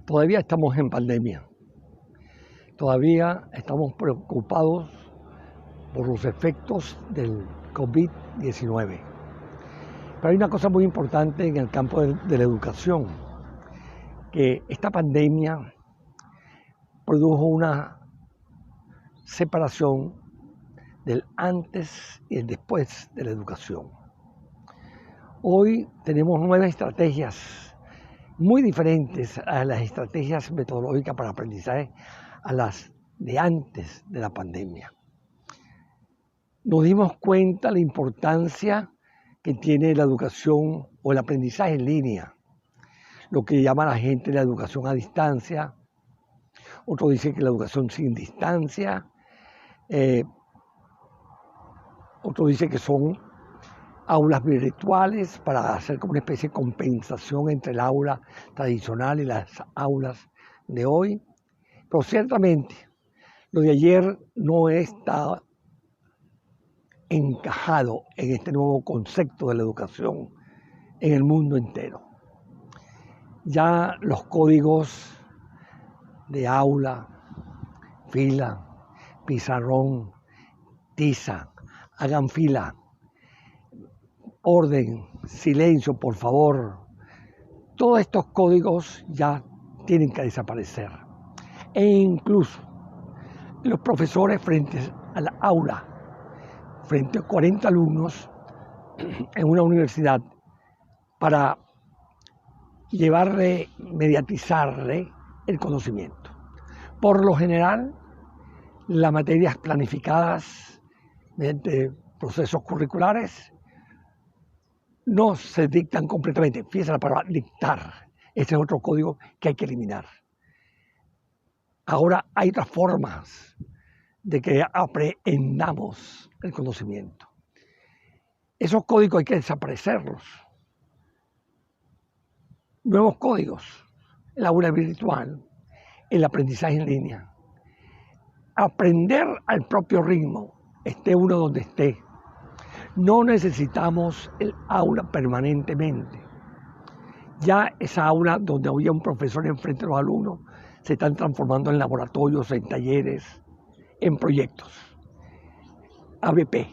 Todavía estamos en pandemia, todavía estamos preocupados por los efectos del COVID-19. Pero hay una cosa muy importante en el campo de la educación, que esta pandemia produjo una separación del antes y el después de la educación. Hoy tenemos nuevas estrategias muy diferentes a las estrategias metodológicas para aprendizaje a las de antes de la pandemia. Nos dimos cuenta de la importancia que tiene la educación o el aprendizaje en línea, lo que llama la gente la educación a distancia. Otro dice que la educación sin distancia. Otro dice que son aulas virtuales para hacer como una especie de compensación entre el aula tradicional y las aulas de hoy. Pero ciertamente, lo de ayer no está encajado en este nuevo concepto de la educación en el mundo entero. Ya los códigos de aula, fila, pizarrón, tiza, hagan fila, orden, silencio, por favor. Todos estos códigos ya tienen que desaparecer. E incluso los profesores frente a la aula, frente a 40 alumnos en una universidad, para mediatizarle el conocimiento. Por lo general, las materias planificadas mediante procesos curriculares no se dictan completamente. Fíjense la palabra dictar. Ese es otro código que hay que eliminar. Ahora hay otras formas de que aprendamos el conocimiento. Esos códigos hay que desaparecerlos. Nuevos códigos, el aula virtual, el aprendizaje en línea. Aprender al propio ritmo, esté uno donde esté. No necesitamos el aula permanentemente. Ya esa aula donde había un profesor enfrente de los alumnos se están transformando en laboratorios, en talleres, en proyectos. ABP,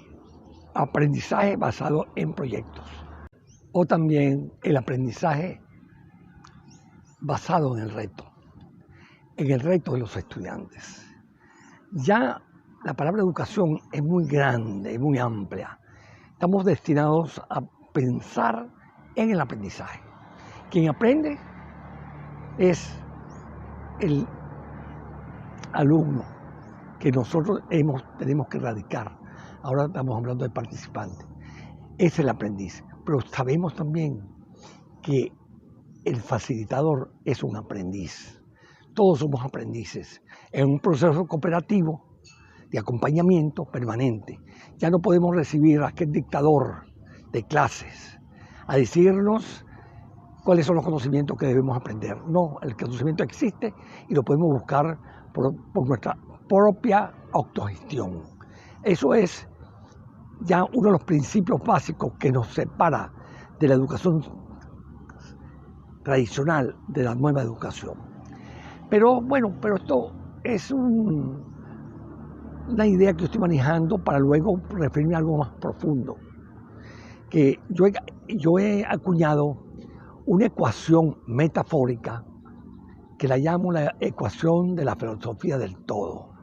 aprendizaje basado en proyectos. O también el aprendizaje basado en el reto de los estudiantes. Ya la palabra educación es muy grande, es muy amplia. Estamos destinados a pensar en el aprendizaje. Quien aprende es el alumno que nosotros tenemos que erradicar. Ahora estamos hablando de participante. Es el aprendiz. Pero sabemos también que el facilitador es un aprendiz. Todos somos aprendices. En un proceso cooperativo de acompañamiento permanente. Ya no podemos recibir a aquel dictador de clases a decirnos cuáles son los conocimientos que debemos aprender. No, el conocimiento existe y lo podemos buscar por nuestra propia autogestión. Eso es ya uno de los principios básicos que nos separa de la educación tradicional de la nueva educación. Pero esto es una idea que yo estoy manejando para luego referirme a algo más profundo. Que yo he acuñado una ecuación metafórica que la llamo la ecuación de la filosofía del todo.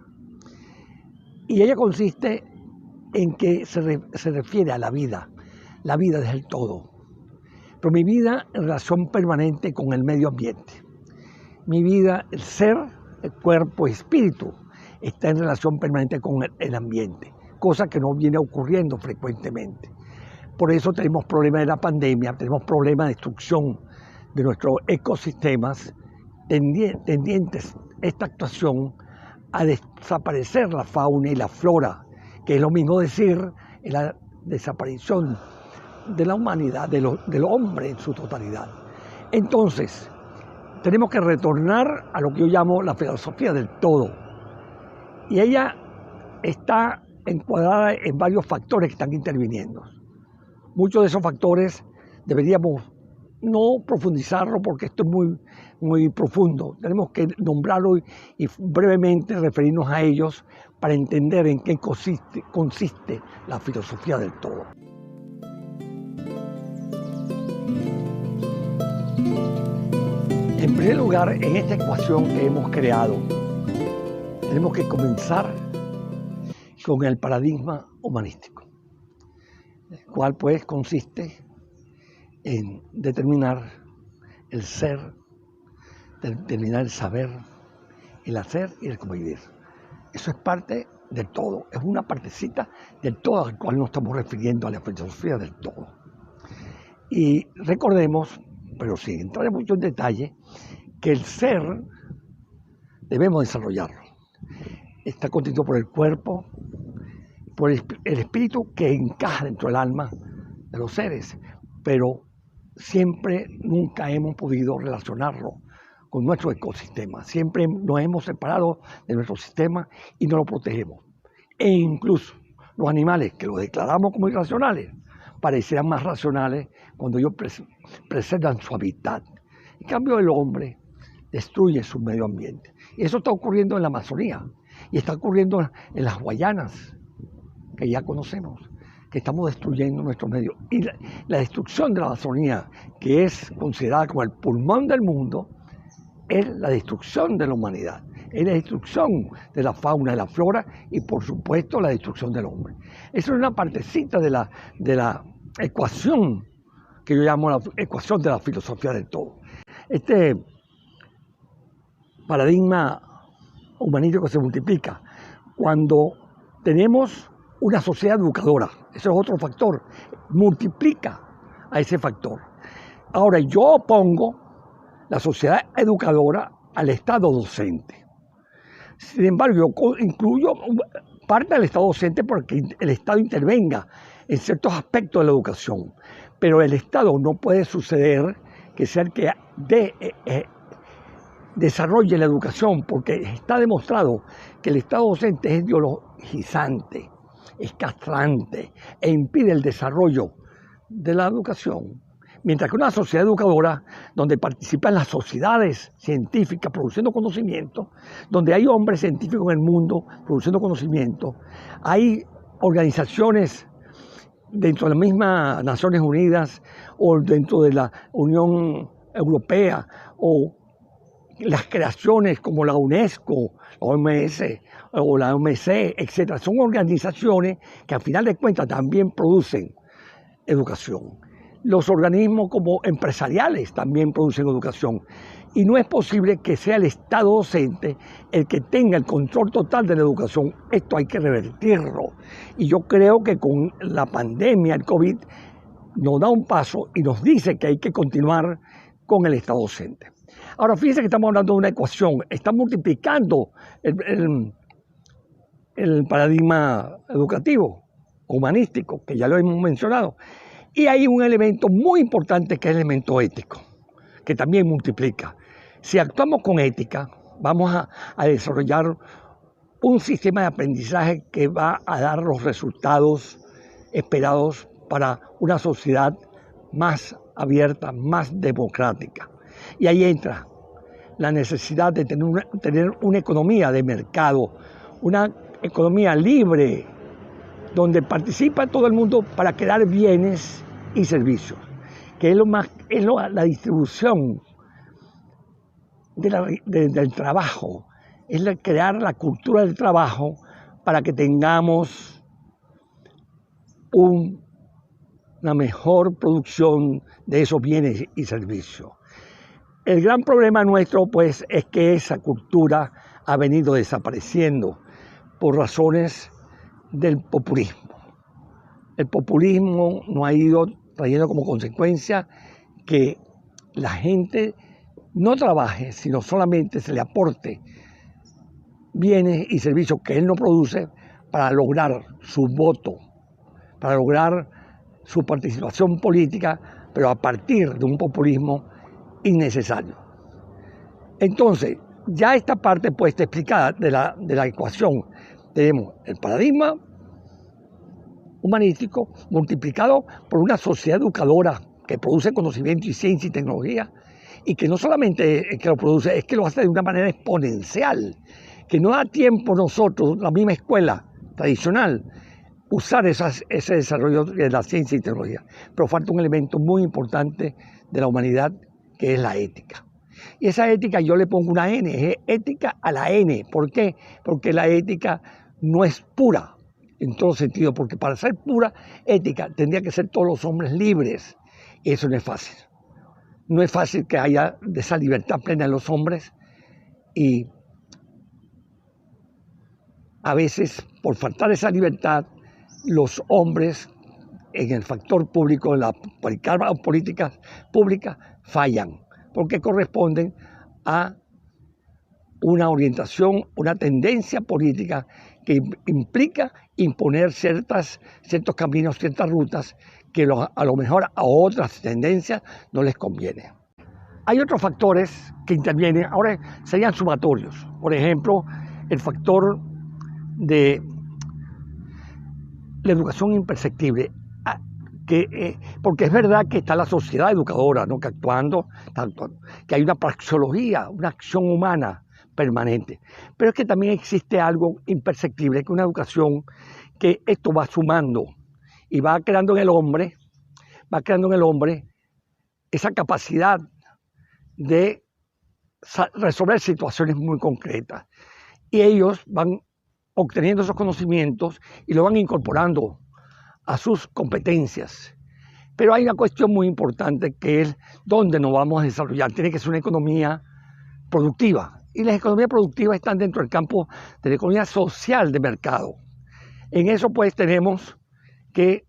Y ella consiste en que se refiere a la vida es el todo. Pero mi vida en relación permanente con el medio ambiente. Mi vida, el ser, el cuerpo y espíritu, está en relación permanente con el ambiente, cosa que no viene ocurriendo frecuentemente. Por eso tenemos problemas de la pandemia, tenemos problemas de destrucción de nuestros ecosistemas, tendientes esta actuación a desaparecer la fauna y la flora, que es lo mismo decir la desaparición de la humanidad, del hombre en su totalidad. Entonces, tenemos que retornar a lo que yo llamo la filosofía del todo. Y ella está encuadrada en varios factores que están interviniendo. Muchos de esos factores deberíamos no profundizarlo porque esto es muy profundo. Tenemos que nombrarlo y brevemente referirnos a ellos para entender en qué consiste la filosofía del todo. En primer lugar, en esta ecuación que hemos creado, tenemos que comenzar con el paradigma humanístico, el cual pues consiste en determinar el ser, determinar el saber, el hacer y el convivir. Eso es parte del todo, es una partecita del todo al cual nos estamos refiriendo a la filosofía del todo. Y recordemos, pero sin entrar en mucho en detalle, que el ser debemos desarrollarlo. Está constituido por el cuerpo, por el espíritu que encaja dentro del alma de los seres, pero siempre, nunca hemos podido relacionarlo con nuestro ecosistema. Siempre nos hemos separado de nuestro sistema y no lo protegemos. E incluso los animales, que los declaramos como irracionales, parecerán más racionales cuando ellos preservan su hábitat. En cambio, el hombre destruye su medio ambiente. Y eso está ocurriendo en la Amazonía y está ocurriendo en las Guayanas, que ya conocemos, que estamos destruyendo nuestro medio. Y la destrucción de la Amazonía, que es considerada como el pulmón del mundo, es la destrucción de la humanidad, es la destrucción de la fauna y la flora y, por supuesto, la destrucción del hombre. Eso es una partecita de la ecuación que yo llamo la ecuación de la filosofía del todo. Este paradigma humanístico se multiplica cuando tenemos una sociedad educadora. Ese es otro factor, multiplica a ese factor. Ahora, yo opongo la sociedad educadora al Estado docente. Sin embargo, yo incluyo parte del Estado docente porque el Estado intervenga en ciertos aspectos de la educación, pero el Estado no puede suceder que sea el que desarrolle la educación, porque está demostrado que el Estado docente es ideologizante, es castrante e impide el desarrollo de la educación. Mientras que una sociedad educadora, donde participan las sociedades científicas produciendo conocimiento, donde hay hombres científicos en el mundo produciendo conocimiento, hay organizaciones dentro de las mismas Naciones Unidas o dentro de la Unión Europea o las creaciones como la UNESCO, la OMS o la OMC, etc. Son organizaciones que al final de cuentas también producen educación. Los organismos como empresariales también producen educación. Y no es posible que sea el Estado docente el que tenga el control total de la educación. Esto hay que revertirlo. Y yo creo que con la pandemia, el COVID, nos da un paso y nos dice que hay que continuar con el Estado docente. Ahora, fíjense que estamos hablando de una ecuación. Está multiplicando el paradigma educativo, humanístico, que ya lo hemos mencionado. Y hay un elemento muy importante que es el elemento ético, que también multiplica. Si actuamos con ética, vamos a desarrollar un sistema de aprendizaje que va a dar los resultados esperados para una sociedad más abierta, más democrática. Y ahí entra la necesidad de tener una economía de mercado, una economía libre, donde participa todo el mundo para crear bienes y servicios, que es la distribución del trabajo, es crear la cultura del trabajo para que tengamos una mejor producción de esos bienes y servicios. El gran problema nuestro, pues, es que esa cultura ha venido desapareciendo por razones del populismo. El populismo nos ha ido trayendo como consecuencia que la gente no trabaje, sino solamente se le aporte bienes y servicios que él no produce para lograr su voto, para lograr su participación política, pero a partir de un populismo innecesario. Entonces, ya esta parte puesta explicada de la ecuación, tenemos el paradigma humanístico multiplicado por una sociedad educadora que produce conocimiento y ciencia y tecnología, y que no solamente es que lo produce, es que lo hace de una manera exponencial, que no da tiempo nosotros, la misma escuela tradicional, usar ese desarrollo de la ciencia y tecnología. Pero falta un elemento muy importante de la humanidad, que es la ética. Y esa ética yo le pongo una N, es ética a la N. ¿Por qué? Porque la ética no es pura en todo sentido, porque para ser pura ética tendría que ser todos los hombres libres. Y eso no es fácil. No es fácil que haya esa libertad plena en los hombres, y a veces, por faltar esa libertad, los hombres en el factor público, en las políticas públicas, fallan, porque corresponden a una orientación, una tendencia política que implica imponer ciertos caminos, ciertas rutas que a lo mejor a otras tendencias no les conviene. Hay otros factores que intervienen, ahora serían sumatorios. Por ejemplo, el factor de la educación imperceptible, porque es verdad que está la sociedad educadora, ¿no? que que hay una praxeología, una acción humana permanente, pero es que también existe algo imperceptible, que es una educación que esto va sumando y va creando en el hombre esa capacidad de resolver situaciones muy concretas, y ellos van obteniendo esos conocimientos y lo van incorporando a sus competencias. Pero hay una cuestión muy importante, que es dónde nos vamos a desarrollar. Tiene que ser una economía productiva, y las economías productivas están dentro del campo de la economía social de mercado. En eso pues tenemos que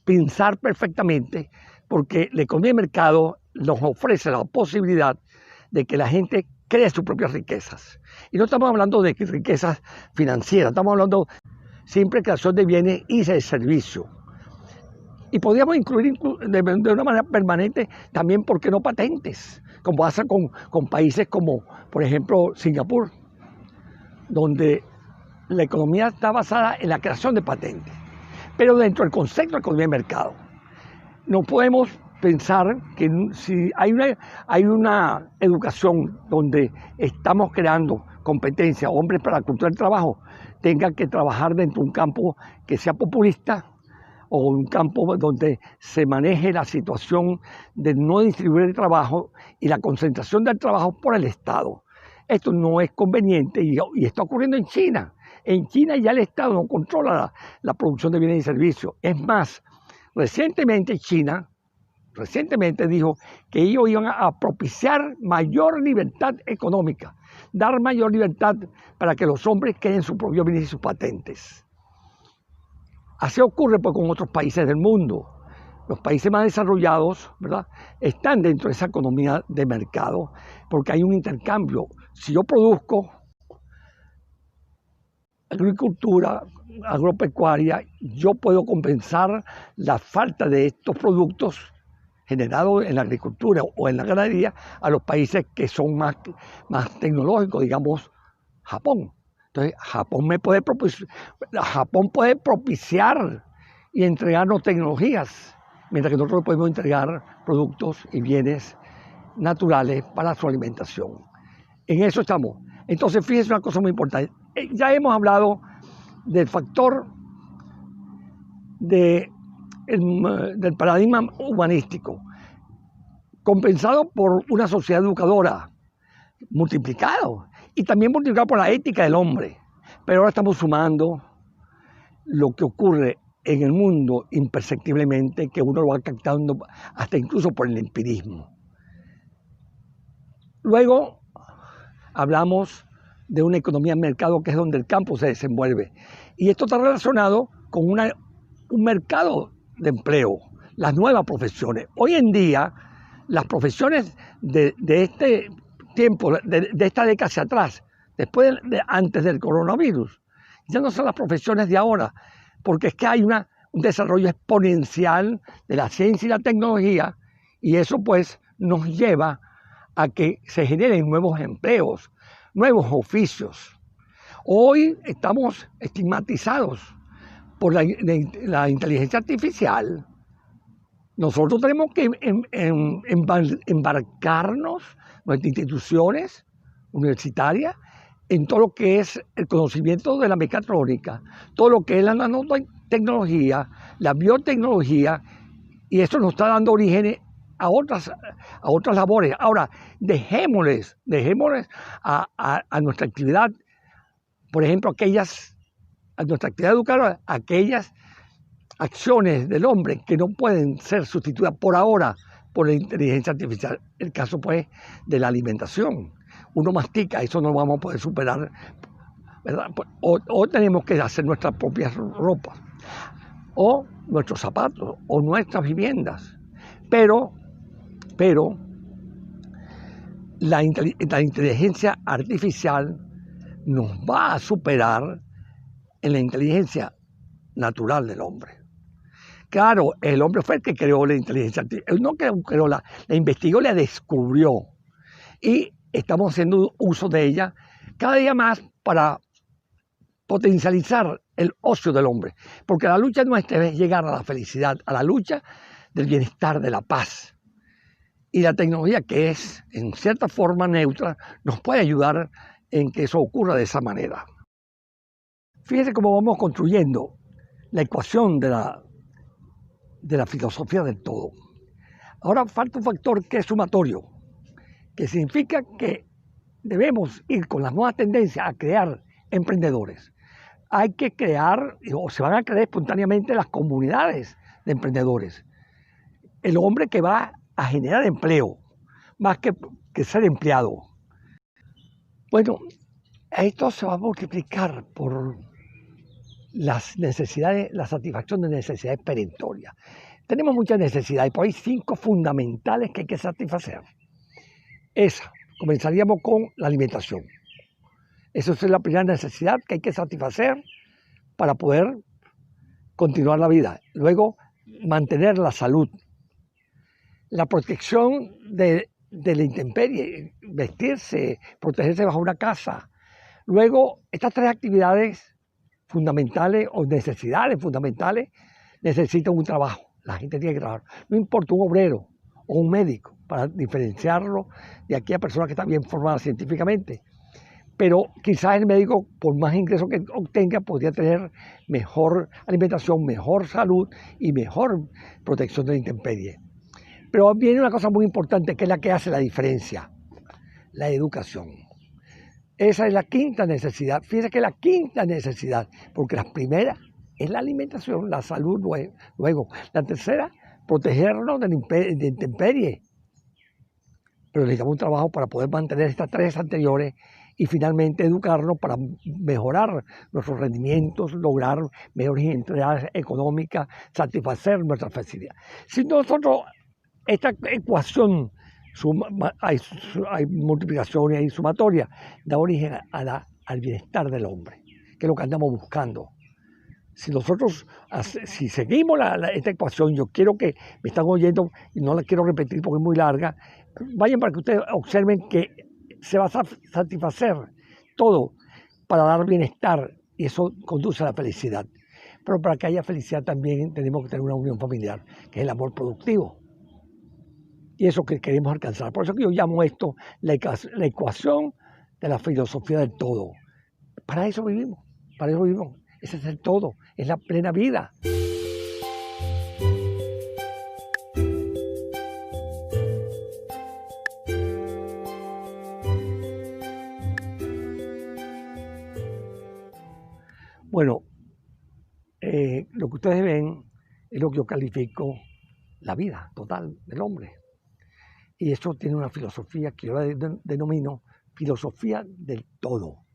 pensar perfectamente, porque la economía de mercado nos ofrece la posibilidad de que la gente cree sus propias riquezas. Y no estamos hablando de riquezas financieras, estamos hablando siempre de creación de bienes y de servicios. Y podríamos incluir de una manera permanente también, ¿por qué no patentes? Como pasa con países como, por ejemplo, Singapur, donde la economía está basada en la creación de patentes, pero dentro del concepto de economía de mercado. No podemos pensar que si hay una educación donde estamos creando competencia, hombres para la cultura del trabajo, tengan que trabajar dentro de un campo que sea populista, o un campo donde se maneje la situación de no distribuir el trabajo y la concentración del trabajo por el Estado. Esto no es conveniente, y está ocurriendo en China. En China ya el Estado no controla la producción de bienes y servicios. Es más, recientemente China dijo que ellos iban a propiciar mayor libertad económica, dar mayor libertad para que los hombres creen sus propios bienes y sus patentes. Así ocurre pues con otros países del mundo. Los países más desarrollados, ¿verdad?, están dentro de esa economía de mercado, porque hay un intercambio. Si yo produzco agricultura, agropecuaria, yo puedo compensar la falta de estos productos generados en la agricultura o en la ganadería a los países que son más tecnológicos, digamos Japón. Entonces, Japón puede propiciar y entregarnos tecnologías, mientras que nosotros podemos entregar productos y bienes naturales para su alimentación. En eso estamos. Entonces, fíjense una cosa muy importante. Ya hemos hablado del factor del paradigma humanístico, compensado por una sociedad educadora, multiplicado, y también multiplicado por la ética del hombre. Pero ahora estamos sumando lo que ocurre en el mundo imperceptiblemente, que uno lo va captando hasta incluso por el empirismo. Luego hablamos de una economía de mercado, que es donde el campo se desenvuelve. Y esto está relacionado con un mercado de empleo, las nuevas profesiones. Hoy en día, las profesiones de este tiempo, de esta década hacia atrás, antes del coronavirus, ya no son las profesiones de ahora, porque es que hay un desarrollo exponencial de la ciencia y la tecnología, y eso pues nos lleva a que se generen nuevos empleos, nuevos oficios. Hoy estamos estigmatizados por la inteligencia artificial. Nosotros tenemos que embarcarnos, nuestras instituciones universitarias, en todo lo que es el conocimiento de la mecatrónica, todo lo que es la nanotecnología, la biotecnología, y eso nos está dando origen a otras labores. Ahora, dejémosles a nuestra actividad, por ejemplo, a nuestra actividad educativa, aquellas acciones del hombre que no pueden ser sustituidas por ahora por la inteligencia artificial. El caso, pues, de la alimentación. Uno mastica, eso no lo vamos a poder superar, ¿verdad? O tenemos que hacer nuestras propias ropas, o nuestros zapatos, o nuestras viviendas. Pero la inteligencia artificial nos va a superar en la inteligencia natural del hombre. Claro, el hombre fue el que creó la inteligencia artificial, él no creó, la investigó, la descubrió, y estamos haciendo uso de ella cada día más para potencializar el ocio del hombre, porque la lucha nuestra es llegar a la felicidad, a la lucha del bienestar, de la paz. Y la tecnología, que es en cierta forma neutra, nos puede ayudar en que eso ocurra de esa manera. Fíjense cómo vamos construyendo la ecuación de la filosofía del todo. Ahora falta un factor que es sumatorio, que significa que debemos ir con las nuevas tendencias a crear emprendedores. Hay que crear, o se van a crear espontáneamente, las comunidades de emprendedores. El hombre que va a generar empleo, más que ser empleado. Bueno, esto se va a multiplicar por las necesidades, la satisfacción de necesidades perentorias. Tenemos muchas necesidades, pero hay 5 fundamentales que hay que satisfacer. Comenzaríamos con la alimentación. Esa es la primera necesidad que hay que satisfacer para poder continuar la vida. Luego, mantener la salud. La protección de la intemperie, vestirse, protegerse bajo una casa. Luego, estas 3 actividades fundamentales o necesidades fundamentales necesitan un trabajo. La gente tiene que trabajar. No importa un obrero o un médico, para diferenciarlo de aquella persona que está bien formada científicamente. Pero quizás el médico, por más ingresos que obtenga, podría tener mejor alimentación, mejor salud y mejor protección de la intemperie. Pero viene una cosa muy importante, que es la que hace la diferencia: la educación. Esa es la 5ª necesidad. Fíjense que es la 5ª necesidad, porque la primera es la alimentación, la salud. Luego, la tercera, protegernos de la intemperie. Pero necesitamos un trabajo para poder mantener estas 3 anteriores, y finalmente educarnos para mejorar nuestros rendimientos, lograr mejores entradas económicas, satisfacer nuestras facilidades. Si nosotros, esta ecuación, hay multiplicación y hay sumatoria, da origen al bienestar del hombre, que es lo que andamos buscando. Si seguimos esta ecuación, yo quiero que me están oyendo, y no la quiero repetir porque es muy larga, vayan para que ustedes observen que se va a satisfacer todo para dar bienestar, y eso conduce a la felicidad. Pero para que haya felicidad también tenemos que tener una unión familiar, que es el amor productivo. Y eso que queremos alcanzar. Por eso que yo llamo esto la ecuación de la filosofía del todo. Para eso vivimos, para eso vivimos. Ese es el todo, es la plena vida. Bueno, lo que ustedes ven es lo que yo califico la vida total del hombre. Y eso tiene una filosofía que yo la denomino filosofía del todo.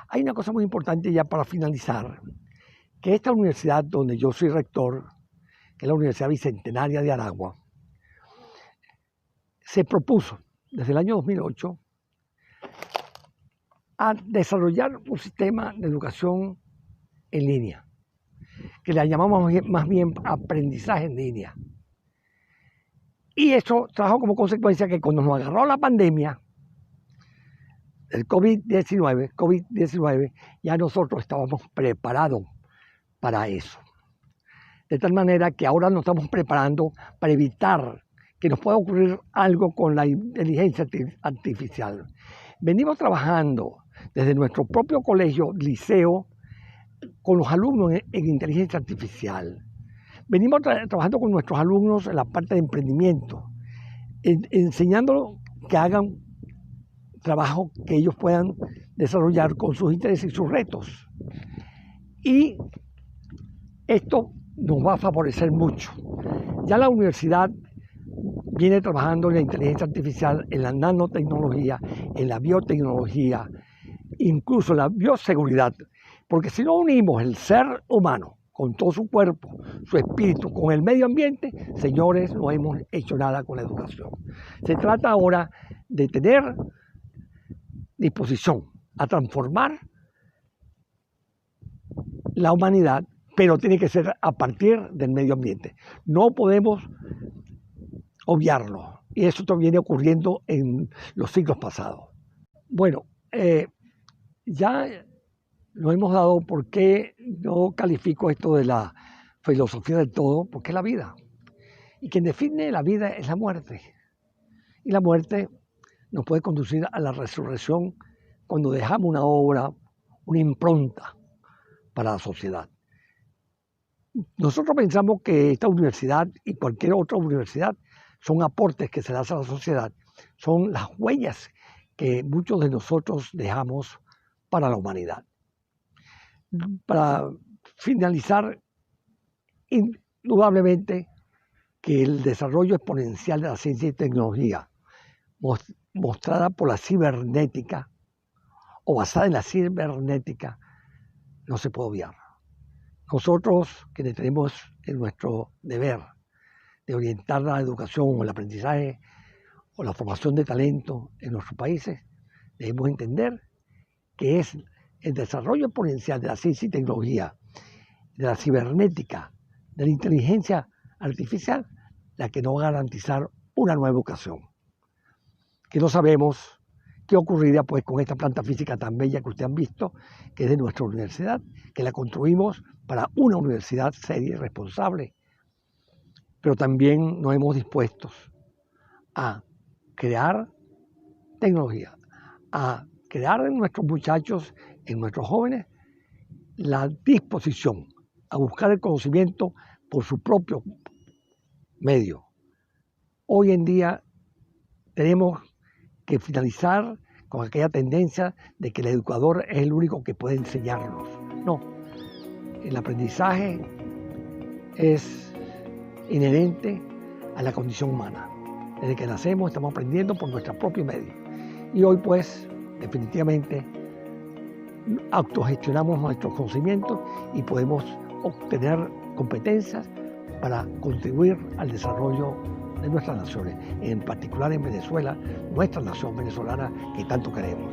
Hay una cosa muy importante ya para finalizar, que esta universidad donde yo soy rector, que es la Universidad Bicentenaria de Aragua, se propuso desde el año 2008 a desarrollar un sistema de educación en línea, que le llamamos más bien aprendizaje en línea. Y eso trajo como consecuencia que cuando nos agarró la pandemia, el COVID-19, ya nosotros estábamos preparados para eso. De tal manera que ahora nos estamos preparando para evitar que nos pueda ocurrir algo con la inteligencia artificial. Venimos trabajando desde nuestro propio colegio, liceo, con los alumnos en inteligencia artificial. Venimos trabajando con nuestros alumnos en la parte de emprendimiento, enseñándolos que hagan trabajo que ellos puedan desarrollar con sus intereses y sus retos. Y esto nos va a favorecer mucho. Ya la universidad viene trabajando en la inteligencia artificial, en la nanotecnología, en la biotecnología, incluso en la bioseguridad, porque si no unimos el ser humano con todo su cuerpo, su espíritu, con el medio ambiente, señores, no hemos hecho nada con la educación. Se trata ahora de tener disposición a transformar la humanidad, pero tiene que ser a partir del medio ambiente. No podemos obviarlo, y eso viene ocurriendo en los siglos pasados. Bueno, ya nos hemos dado por qué no califico esto de la filosofía del todo, porque es la vida. Y quien define la vida es la muerte. Y la muerte nos puede conducir a la resurrección cuando dejamos una obra, una impronta para la sociedad. Nosotros pensamos que esta universidad y cualquier otra universidad son aportes que se le hacen a la sociedad, son las huellas que muchos de nosotros dejamos para la humanidad. Para finalizar, indudablemente que el desarrollo exponencial de la ciencia y tecnología, mostrada por la cibernética o basada en la cibernética, no se puede obviar. Nosotros, que tenemos en nuestro deber de orientar la educación o el aprendizaje o la formación de talento en nuestros países, debemos entender que es el desarrollo exponencial de la ciencia y tecnología, de la cibernética, de la inteligencia artificial, la que nos va a garantizar una nueva educación. Que no sabemos qué ocurriría pues con esta planta física tan bella que ustedes han visto, que es de nuestra universidad, que la construimos para una universidad seria y responsable. Pero también nos hemos dispuesto a crear tecnología, a crear en nuestros muchachos, en nuestros jóvenes, la disposición a buscar el conocimiento por su propio medio. Hoy en día tenemos que finalizar con aquella tendencia de que el educador es el único que puede enseñarnos. No, el aprendizaje es inherente a la condición humana. Desde que nacemos estamos aprendiendo por nuestro propio medio. Y hoy pues definitivamente autogestionamos nuestros conocimientos y podemos obtener competencias para contribuir al desarrollo de nuestras naciones, en particular en Venezuela, nuestra nación venezolana que tanto queremos.